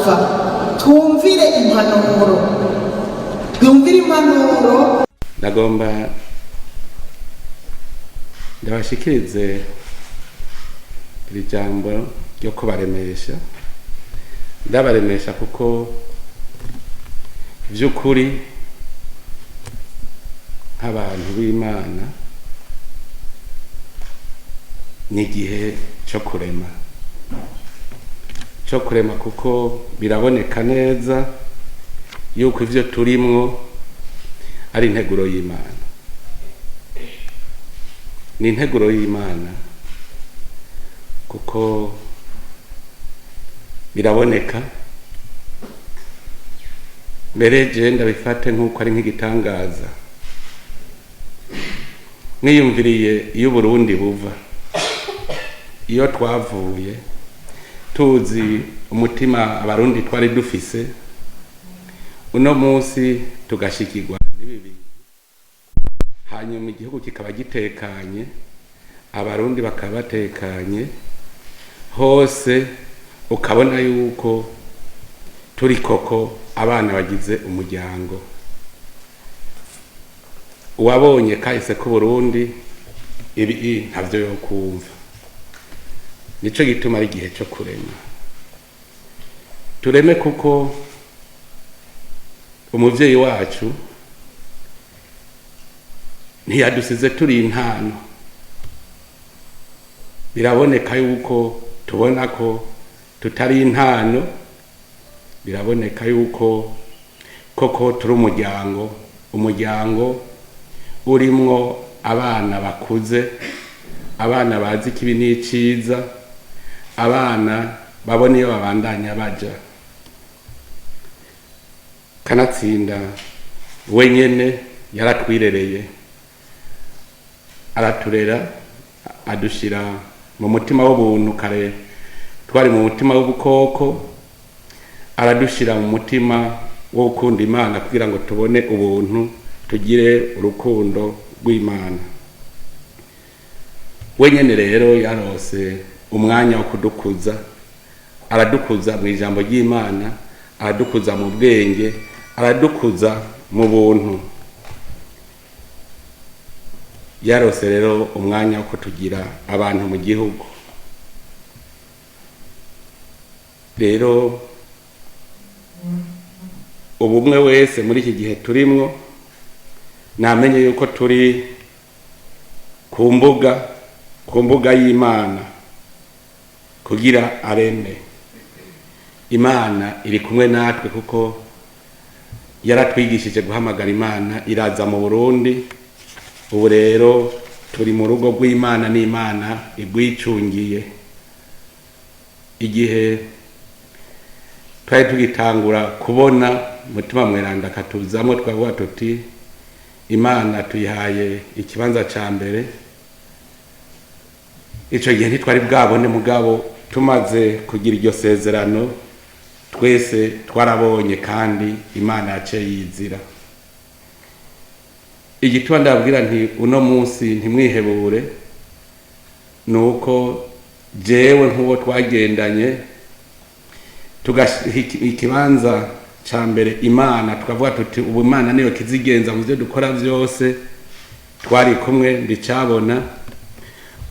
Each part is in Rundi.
bava. Twumvire impanuro, twumvire impanuro. Ndagomba ndabashikirize iri jambo ryo kubaremesha, ndabaremesha kuko vy'ukuri nk'abantu b'Imana ni igihe cyo kurema kuko biraboneka neza yuko ivyo turimwo ari integuro y'Imana. Ni integuro y'Imana kuko biraboneka, mbere je ndabifate nk'uko ari nk'igitangaza. Mwiyumviriye iyo Burundi buva, iyo twavuye tuzi umutima abarundi twari dufise, uno munsi tugashikirwa n'ibibi, hanyuma igihugu kikaba gitekanye, abarundi bakaba batekanye, hose ukabona yuko turi koko abana bagize umuryango. Uwabonye kahise ko Burundi ibi ntavyo yo kumva. Nico gituma ari igihe cyo kurema. Tureme kuko umuvyeyi wacu ntiyadusize turi intano. Biraboneka yuko tubona ko tutari intano, biraboneka yuko koko turi umuryango urimwo abana bakuze, abana bazi ikibi n'iciza, abana babona iyo babandanya baja. Kanatsinda wenyene yaratwirereye, araturera, adushira mu mutima w'ubuntu. Kare twari mu mutima w'ubukoko, aradushira mu mutima wo gukunda Imana kugira ngo tubone ubuntu, tugire urukundo rw'Imana. Wenyene rero yarose umwanya wo kudukuza, aradukuza mu ijambo ry'Imana, aradukuza mu bwenge, aradukuza mu buntu. Yarose rero umwanya wo kutugira abantu mu gihugu. Rero ubumwe wese muri iki gihe turimwo namenye yuko turi ku mbuga y'Imana kugira areme. Imana iri kumwe natwe kuko yaratwigishije guhamagara Imana iraza mu Burundi. Ubu rero turi mu rugo rw'Imana, n'Imana igwicungiye. Igihe twari tugitangura kubona mutima mweranda katuzamwo, twavuga tuti Imana tuyihaye ikibanza ca mbere. Ico gihe ntitwari bwabone, mugabo tumaze kugira iryo sezerano twese twarabonye, kandi Imana yaciye yizira. Igituma ndabwira nti uno munsi ntimwihebure, nuko jewe nk'uwo twagendanye ikibanza ca mbere Imana, tukavuga tuti ubu Imana niyo kizigenza mu byo dukora byose, twari kumwe ndicabona.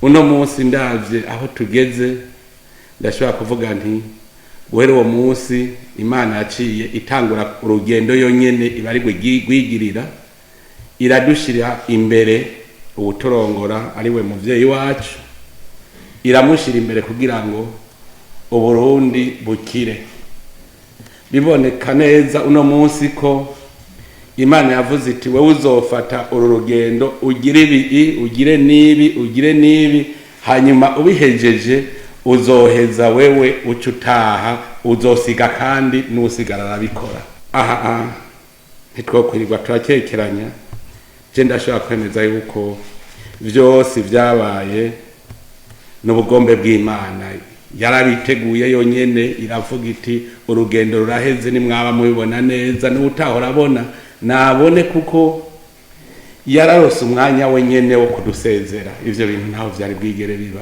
Uno munsi ndavye aho tugeze, ndashobora kuvuga nti guhera uwo munsi Imana yaciye itangura urugendo yonyene ibari gwigirira, iradushira imbere ubuturongora ari we muvyeyi wacu, iramushira imbere kugira ngo Uburundi bukire. Biboneka neza uno munsi ko Imana yavuze iti wewe uzofata uru rugendo, ugire ibi, ugire nibi, hanyuma ubihejeje uzoheza wewe ucutaha, uzosiga kandi n'usigarara bikora. Aha ntitwokwirirwa turakekeranya. Je ndashobora kwemeza yuko vyose vyabaye n'ubugombe bw'Imana. Yarabiteguye yonyene, iravuga iti urugendo ruraheze, nimwaba mubibona neza, n'utahora abona nabone, kuko yararose umwanya wenyene wo kudusezera. Ivyo bintu ntaho vyari bwigere biba.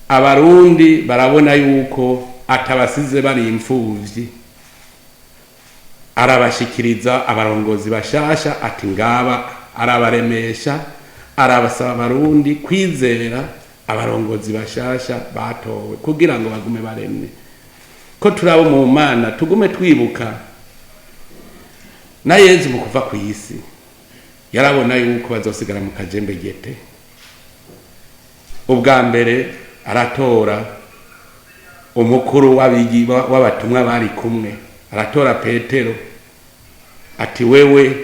Abarundi barabona yuko atabasize bari imfuvyi, arabashikiriza abarongozi bashasha ati ngaba, arabaremesha, arabasaba abarundi kwizera abarongozi bashasha batowe kugira ngo bagume baremye, ko turabo mu Mana tugume twibuka na Yezu mu kuva ku isi yarabona yuko bazosigara mu kajembe gete. Ubwa mbere aratora umukuru w'abatumwa bari kumwe, aratora Petero ati wewe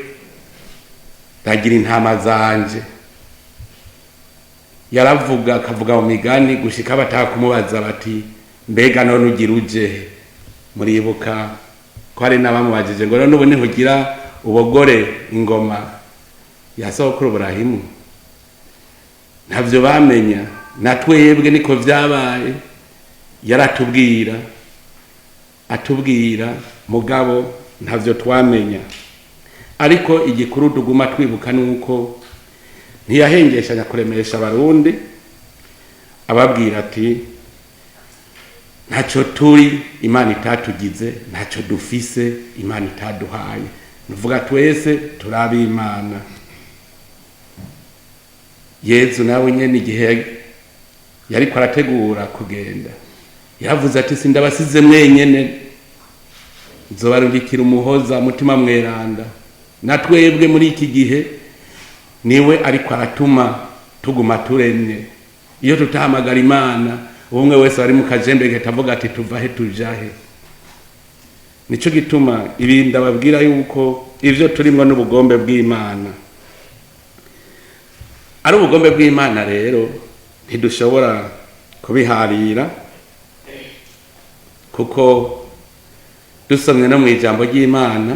ragira intama zanje. Yaravuga akavuga mu migani gushika bataka kumubaza bati mbega none ugira uje. Muribuka ko hari n'abamubajije ngo none ubu ntugira ubogore ingoma ya sokuru Burahimu. Ntavyo bamenya, na twebwe niko vyabaye. Yaratubwira atubwira mugabo ntavyo twamenya, ariko igikuru tuguma twibuka nuko ntiyahengeshanya kuremesha abarundi, ababwira ati ntacyo turi Imana itatugize, ntacyo dufise Imana itaduhaye, nuvuga twese turabi Imana. Yezu nawe nyene igihe yariko arategura kugenda yavuze ati sindabasize mwenyene, nzobarungikira umuhoza mutima mweranda. Na twebwe muri iki gihe niwe ariko aratuma tuguma turemye. Iyo tutahamagara Imana umwe wese ari mu kajembe gatavuga ati tuvahe tujahe. Nico gituma ibi ndababwira yuko ivyo turimwo n'ubugombe bw'Imana. Ari ubugombe bw'Imana rero ntidushobora kubiharira, kuko dusomye no mu ijambo ry'Imana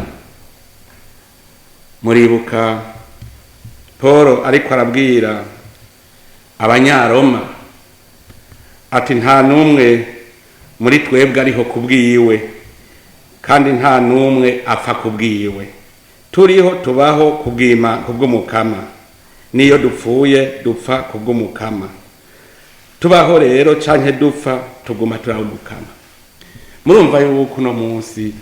muribuka Paul ariko arabwira Abanyaroma ati nta numwe muri twebwe ariho kubwiwe, kandi nta numwe apfa kubwiwe. Turiho tubaho kubw'umukama, niyo dupfuye dupfa kubw'umukama. Tubaho rero canke dupfa tuguma turabumukama. Murumva yuko no munsi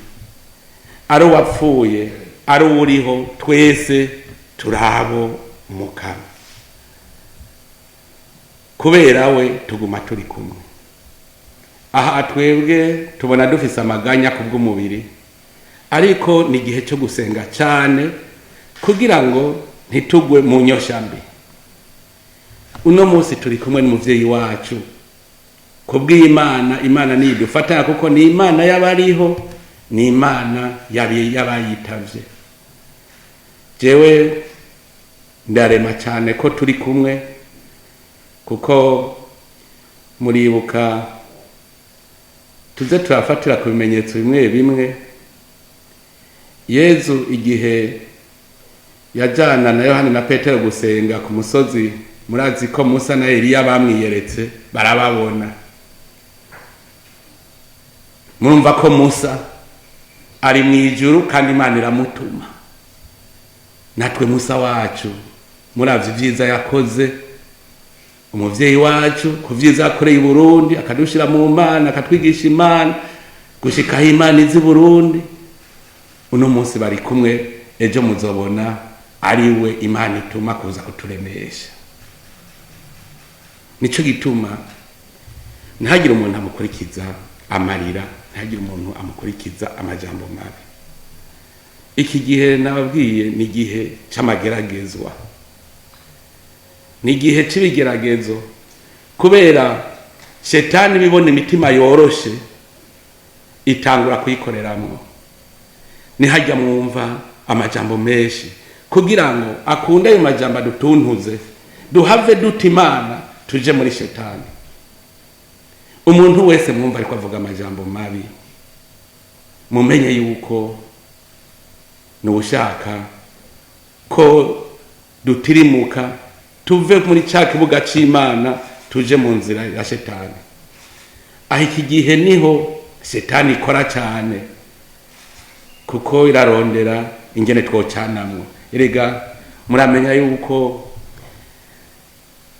ari wapfuye ari uriho twese turabo umukama, kubera we tuguma turi kumwe. Aha twebwe tubona dufise amaganya kubw'umubiri, ariko ni igihe cyo gusenga cyane kugira ngo ntitugwe mu nyoshambi. Uno munsi turi kumwe n'umuvyeyi wacu kubw'Imana. Imana niyo idufata kuko ni Imana y'abariho, ni Imana y'abayitavye. Jewe ndarema cyane ko turi kumwe, kuko muribuka tuze turafatira ku bimenyetso bimwe bimwe. Yezu igihe yajana na Yohana na Petero gusenga ku musozi, murazi ko Musa na Eliya bamwiyeretse barababona. Murumva ko Musa ari mu ijuru kandi Imana iramutuma. Natwe Musa wacu muravye ivyiza yakoze, umuvyeyi wacu ku vyiza yakoreye i Burundi, akadushira mu Mana, akatwigisha Imana gushika aho Imana izi Burundi. Uno munsi bari kumwe, ejo muzobona ari we Imana ituma kuza kuturemesha. Nico gituma ntihagire umuntu amukurikiza amarira, ntihagire umuntu amukurikiza amajambo mabi. Iki gihe nababwiye ni igihe c'amageragezwa, ni igihe c'ibigeragezo, kubera Shetani bibona imitima yoroshe itangura kuyikoreramwo. Nihajya mwumva amajambo menshi kugira ngo akunde ayo majambo dutuntuze, duhave duta Imana tuje muri Shetani. Umuntu wese mwumva ariko avuga amajambo mabi, mumenye yuko nushaka ko dutirimuka tuve muri cya kibuga c'Imana tuje mu nzira ya Shetani. Aho iki gihe niho Shetani ikora cyane, kuko irarondera ingene twocanamwo. Erega muramenya yuko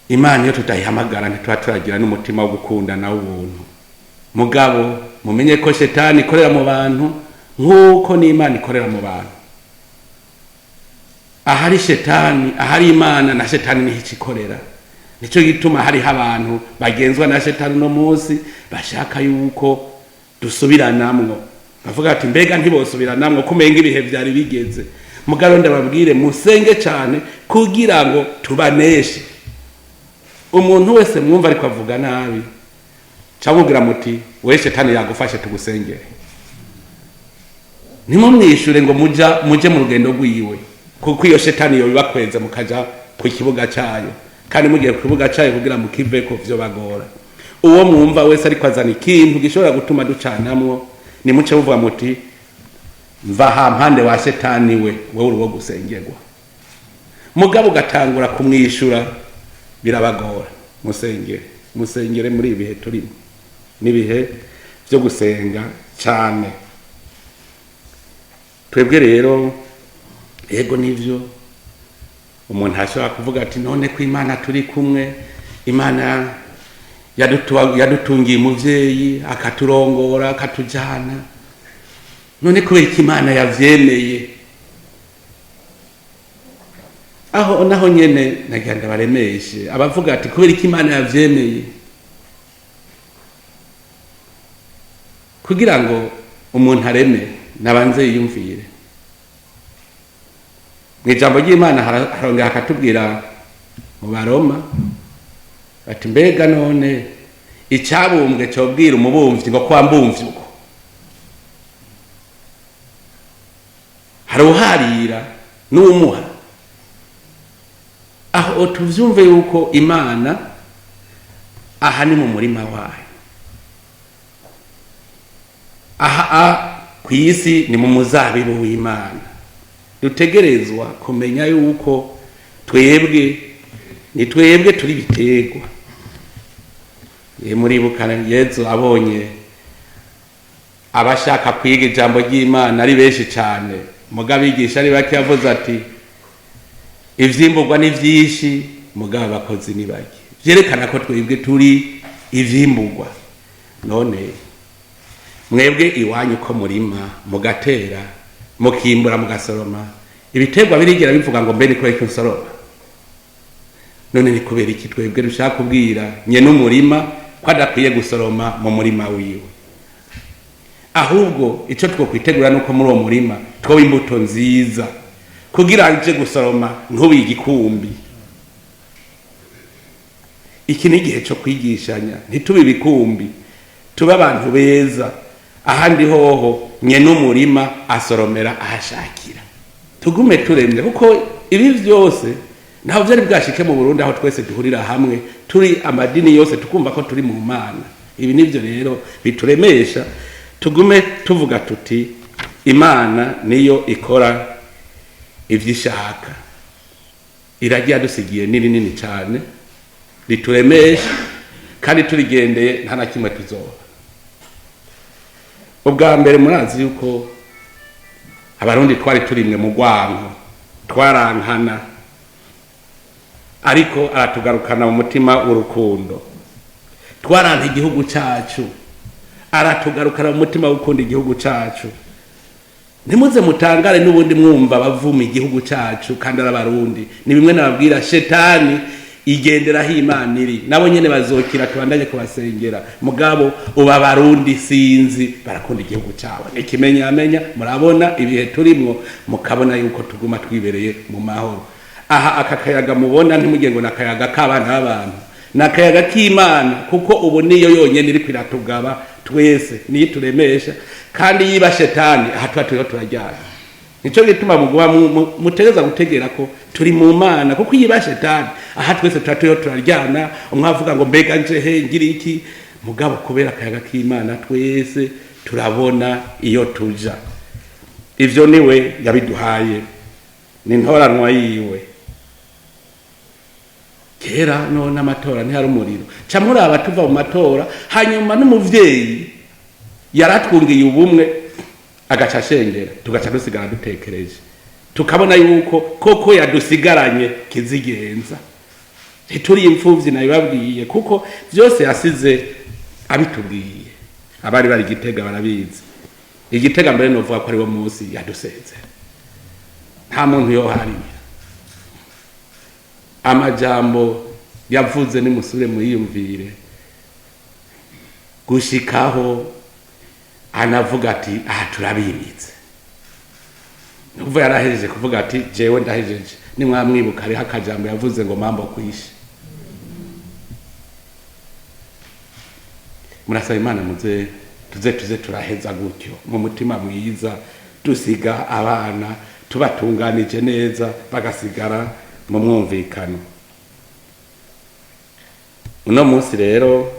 Imana iyo tutayihamagara ntituragira n'umutima wo gukunda na ubuntu. mugabo mumenye ko shetani ikorera mu bantu nk'uko n'Imana ikorera mu bantu. Ahari shetani ahari Imana na shetani niho ikorera. Nico gituma hariho abantu bagenzwa na shetani no munsi bashaka yuko dusubiranamwo, bavuga ati mbega ntibosubiranamwo kumenga ibihe vyari bigeze. Mugabo ndababwire musenge cyane kugira ngo tubaneshe. Umuntu wese mwumva ariko avuga nabi cyamubwira muti we shetani yagufashe tugusengere, nimumwishure ngo muje mu rugendo rwiwe, kuko iyo shetani yo bibakweze mukaja ku kibuga cyayo, kandi mugiye ku kibuga cyayo kugira mukiveko vyo bagora. Uwo mwumva wese ariko azana ikintu gishobora gutuma ducanamwo, nimuce buvuga muti mva hampande wa shetani we uruwo gusengerwa. Mugabo gatangura kumwishura birabagora. Musengere muri ibihe turimo, nibihe byo gusenga cyane. Twebwe rero ego nivyo umuntu ashobora kuvuga ati none ko Imana turi kumwe, Imana yadutungiye umuvyeyi akaturongora akatujana, none kubera ko Imana yavyemeye. Aho naho nyene nagenda baremeshe abavuga ati kubera ko Imana yavyemeye, kugira ngo umuntu areme nabanze yiyumvire. Mwijambo ry'Imana harongera akatubwira mu Baroma ati mbega none icyabumbwe cyobwira umubumvyi ngo kwambumvye uko haruharira n'umuha. Aho tuvyumve yuko Imana aha ni mu murima wayo, aha kwisi ni mu muzabibu w'Imana. Dutegerezwa kumenya yuko ni twebwe turi bitegwa. Muribukana Yesu abonye abashaka kwiga ijambo ry'Imana ari benshi cyane, mugabo bigisha ari bake, yavuze ati ivyimburwa ni vyinshi mugabo abakozi ni bake. Vyerekana ko twebwe turi ivyimburwa. None mwebwe iwanyu ko murima mugatera mukimbura mugasoroma, ibiterwa birigira bivuga ngo mbe ni kubera ko nsoroma? None ni kubera iki twebwe dushaka kubwira nyene umurima ko adakwiye gusoroma mu murima wiwe? Ahubwo ico twokwitegura nuko muri uwo murima twoba imbuto nziza kugira anje gusoroma ntubiga ikumbi. Iki ni igihe cyo kwigishanya, ntitube ibikumbi, tube abantu beza. Ahandi hoho nyene umurima asoromera ahashakira. Tugume turemye, kuko ibi vyose ntaho vyari bwashike mu Burundi aho twese duhurira hamwe turi amadini yose tukumva ko turi mu Mana. Ibi nivyo rero bituremesha, tugume tuvuga tuti Imana niyo ikora ivyishaka. Iragiye dusigiye nini cyane rituremesha, kandi turigendeye nta na kimwe tuzoba. Ubwa mbere murazi yuko abarundi twari turimwe mu rwango, twarankana, ariko aratugarukana mu mutima w'urukundo. Twaranka igihugu cyacu, aratugarukana mu mutima w'ukunda igihugu cyacu. Nimuze mutangare n'ubundi mwumva bavuma igihugu cyacu kandi arabarundi. Ni bimwe nababwira, shetani igenderaho Imana iri, nabo nyene bazokira tubandanye kubasengera. Mugabo uba barundi sinzi barakunda igihugu cyawe. Ikimenyamenya murabona ibihe turimwo, mukabona yuko tuguma twibereye mu mahoro. Aha akakayaga mubona ntimugire ngo nakayaga k'abana b'abantu, nakayaga k'Imana, kuko ubu niyo yonyene iri kwiratugaba twese, niyo turemesha. Kandi yiba shetani aha tuba turiho turajyana. Nico gituma mutegeza gutegera ko turi mu Mana, kuko yiba shetani aha twese tuba turiho turaryana. Umwavuga ngo mbega nje ngira iki, mugabo kubera akayaga k'Imana twese turabona iyo tuja. Ivyo niwe yabiduhaye, ni ntoranwa yiwe. Kera none amatora ntihari umuriro, ca muraba tuva mu matora, hanyuma n'umuvyeyi yaratwungiye ubumwe agaca ashengera, tugaca dusigara dutekereje, tukabona yuko koko yadusigaranye kizigenza. Ntituri imfuvyi nabibabwiye, kuko vyose yasize abitubwiye. abari bari Gitega barabizi. Igitega mbere novuga ko ari wo munsi yaduseze, nta muntu yo hari amajambo yavuze nimusubire muyiyumvire, gushikaho anavuga ati aha turabimitse. Nuko yarahejeje kuvuga ati jewe ndahejeje, nimwamwibuka ari hakajambo yavuze ngo mambo kwishe. Murasaba Imana muze tuze turaheza gutyo mu mutima mwiza, dusiga abana tubatunganije neza bagasigara mu mwumvikano. Uno munsi rero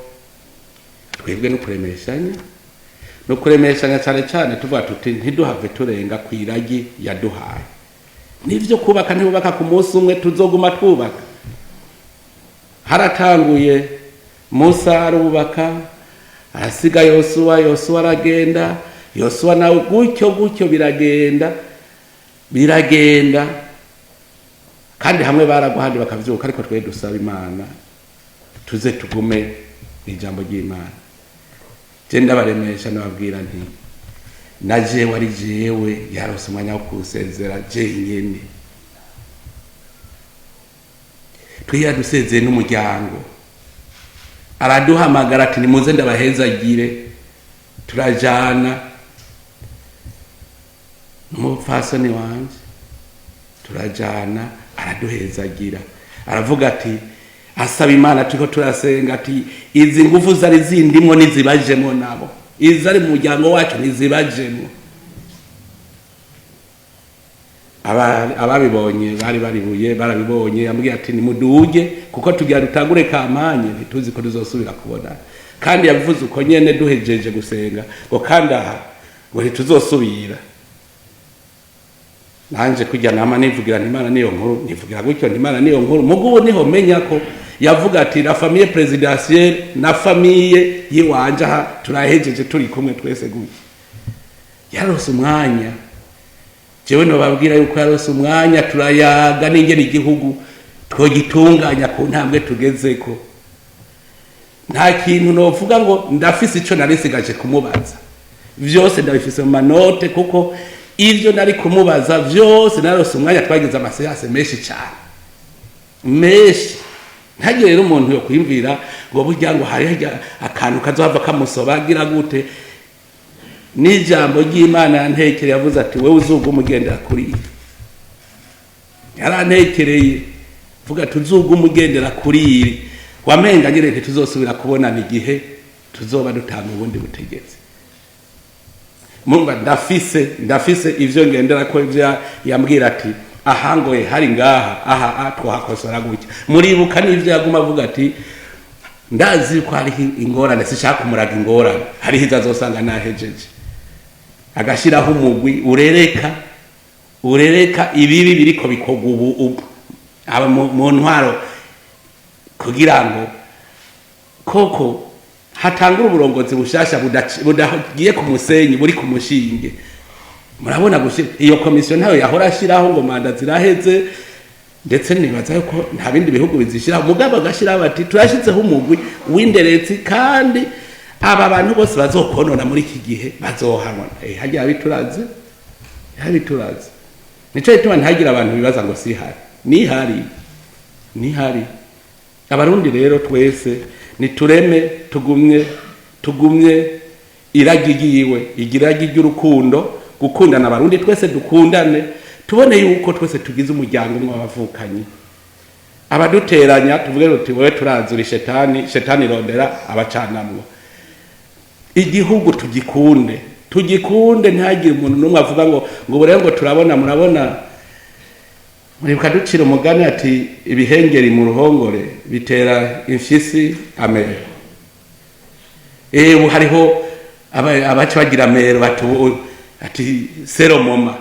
twebwe no kuremeshanya cyane cyane tuvuga tuti ntiduhave turenga kwiragi yaduhaye. Nivyo kubaka ntibubaka ku munsi umwe, tuzoguma twubaka. Haratanguye Musa arubaka, arasiga Yosuwa aragenda, Yosuwa nawe gutyo biragenda kandi hamwe baragwahandi bakavyuka. Ariko twe dusaba Imana tuze tugume ijambo ry'Imana. Je ndabaremesha nababwira nti na jewe ari jewe yarose umwanya wo kusezera jenyene. Twiyadusezeye n'umuryango, araduhamagara ati nimuze ndabahezagire. Turajana n'umupfasoni wanje, turajana araduhezagira. Aravuga ati asaba Imana turiko turasenga ati izi nguvu zari zindimwo nizibajemo nabo, izari mu muryango wacu nizibajemo. Ababibonye barabibonye, yambwiye ati nimuduge kuko tugira dutangure kampanye, ntituzi ko tuzosubira kubona. Kandi yavuze uko nyene duhejeje gusenga ngo kandi aha ngo ntituzosubira. Nanje kujya nama nivugira Imana niyo nkuru, nivugira gutyo Imana niyo nkuru. Mugubu niho menya ko yavuga ati la famille présidentielle na famille yiwanje aha turahejeje turi kumwe twese gutyo. Yarose umwanya, jewe no babwira yuko yarose umwanya turayaga n'ingene igihugu twogitunganya ku ntambwe tugezeko. Nta kintu novuga ngo ndafise ico narisigaje kumubaza, vyose ndabifise mu manote kuko ivyo nari kumubaza vyose narose umwanya. Twagize amaseyase menshi cyane, menshi. Ntagiye rero umuntu yo kwimvira ngo burya ngo hari akantu kazohava kamusobagira gute. N'ijambo ry'Imana yantekere yavuze ati wewe uzuga umugendera kuri. Yarantekereye vuga tuzuga umugendera kuri, wamenga nyereke tuzosubira kubonana igihe tuzoba dutanga ubundi butegetsi. Mumba ndafise ivyo ngendera ko ivyo yambwira ati ahangoye hari ngaha aha twahakosora gutya. Muribuka n'ivyo yaguma avuga ati ndazi ko hari ingorane, sishaka kumuraga ingorane, hari hizazosanga nahejeje. Agashiraho umugwi urereka ibibi biriko bikogwa ubu aba mu ntwaro kugira ngo koko hatangura uburongozi bushasha budagiye ku musenyi buri ku mushinge. Murabona gushira iyo komisiyo nayo yahora ashiraho ngo manda ziraheze, ndetse nibaza yuko nta bindi bihugu bizishira mugabo agashira bati turashizeho umugwi w'inderetsi kandi aba bantu bose bazokonona muri iki gihe bazohanwa. Hagiye abituraze nico ituma ntagira abantu bibaza ngo sihari, nihari. Abarundi rero twese nitureme tugumye iragigiwe igiragi ry'urukundo, gukundana. Abarundi twese dukundane, tubone yuko twese tugize umuryango umwe w'abavukanyi. Abaduteranya tuvuge uti wewe turazura shetani rondera abacanamwo. Igihugu tugikunde ntagire umuntu numwe avuga ngo burengo murabona muribuka ducira umugani ati ibihengeri mu ruhongore bitera imfyisi amero. Hariho abaca bagira amero ati seromoma.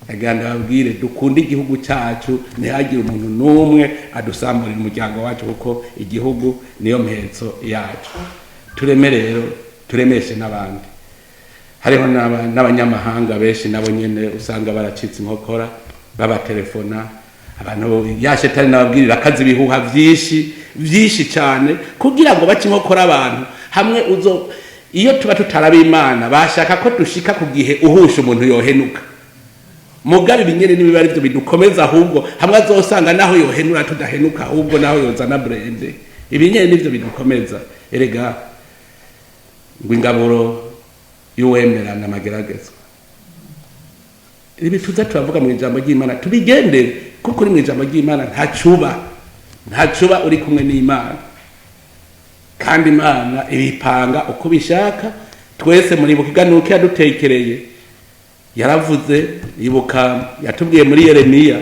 Aganda babwire dukunde igihugu cyacu, ntihagire umuntu numwe adusamburira umuryango wacu kuko igihugu niyo mpenso yacu. Tureme rero turemeshe n'abandi. Hariho n'abanyamahanga benshi nabo nyene usanga baracitse inkokora babatelefona abantu yashetani nababwirira akazi bihuha vyinshi cyane kugira ngo bace inkokora abantu hamwe iyo tuba tutaraba imana bashaka ko dushika ku gihe uhusha umuntu yohenuka mugabe ibinyene nibiba arivyo bidukomeza ahubwo hamwe azosanga naho yohenura tudahenuka ahubwo naho yozana brende ibinyene nivyo bidukomeza erega ngo ingaburo y'uwemerana amageragezwa ibi tuza turavuga mu ijambo ry'Imana tubigendere kuko uri mu ijambo ry'Imana ntacuba uri kumwe n'Imana kandi Imana ibipanga uko bishaka twese muri bukiganuke yadutekereye yaravuze ibuka yatubwiye muri Yeremiya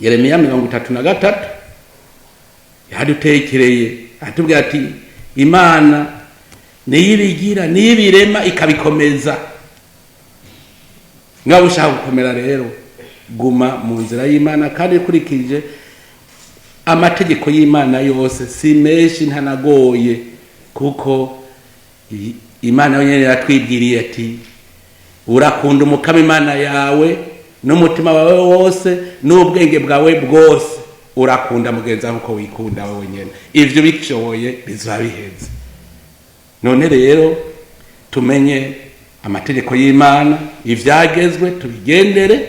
33 yadutekereye atubwiye ati Imana niyibigira niyibirema ikabikomeza ngaho ushaka gukomera rero guma mu nzira y'Imana kandi ukurikije amategeko y'Imana yose si menshi ntanagoye kuko Imana yonyene yatwibwiriye ati urakunda umukama Imana yawe n'umutima wawe wose n'ubwenge bwawe bwose urakunda mugenza uko wikunda wewe nyene ivyo bikishoboye bizabiheze none rero tumenye amategeko y'Imana ivyagezwe tubigendere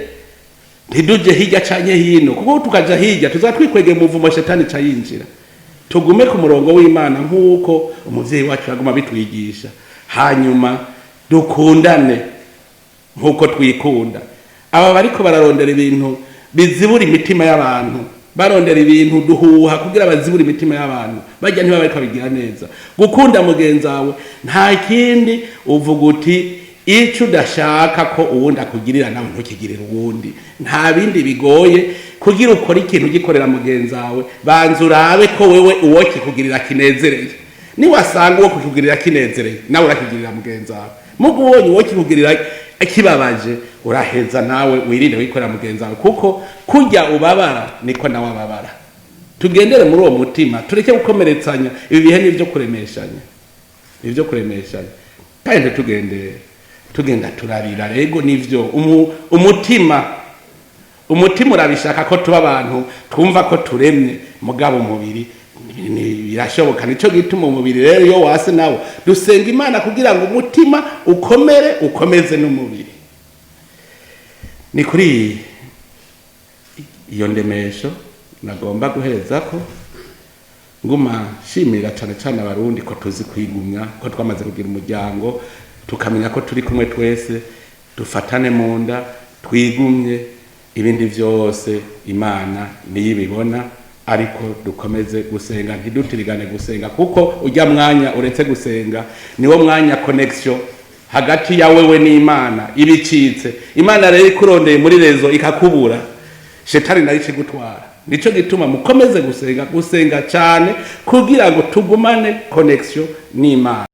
ntiduje hirya canye hino kuko tukaja hirya tuzatwikwege muvumo shetani cayinjira tugume ku murongo w'Imana nkuko umuvyeyi wacu aguma bitwigisha hanyuma dukundane nkuko twikunda aba bariko bararondera ibintu bizibura imitima y'abantu barondera ibintu duhuha kugira bazibura imitima y'abantu bajya ntiba bariko bigira neza gukunda mugenza wawe nta kindi uvuga uti ico udashaka ko uwundi akugirira nawe ntukigirira uwundi nta bindi bigoye kugira ukora ikintu gikorera mugenza wawe banza urabe ko wewe uwo kikugirira kinezereye ni wasanga uwo kukugirira kinezereye nawe urakigirira mugenza wawe mugo ubonye uwo kikugirira kibabaje uraheza nawe wirinde wikorera mugenza wawe kuko kujya ubabara niko nawe ababara tugendere muri uwo mutima tureke gukomeretsanya ibi bihe n'ibyo kuremeshanya kandi tugenda turarira rego nivyo umutima urabishaka ko tuba abantu twumva ko turemye mugabo umubiri birashoboka nico gituma umubiri rero iyo wase nawo dusenga Imana kugira ngo umutima ukomeze n'umubiri ni kuri iyo ndemesho nagomba guhereza ko nguma shimira cyane abarundi ko tuzi kwigumya ko twamaze kugira umuryango tukamenya ko turi kumwe twese dufatane mu nda twigumye ibindi vyose Imana niyibibona ariko dukomeze gusenga ntidutirigane gusenga kuko ujya mwanya uretse gusenga niwo mwanya connection hagati ya wewe n'Imana ibicitse Imana rero ikurondeye muri rezo ikakubura shetani nayo ikigutwara nico gituma mukomeze gusenga cyane kugira ngo tugumane connection n'Imana.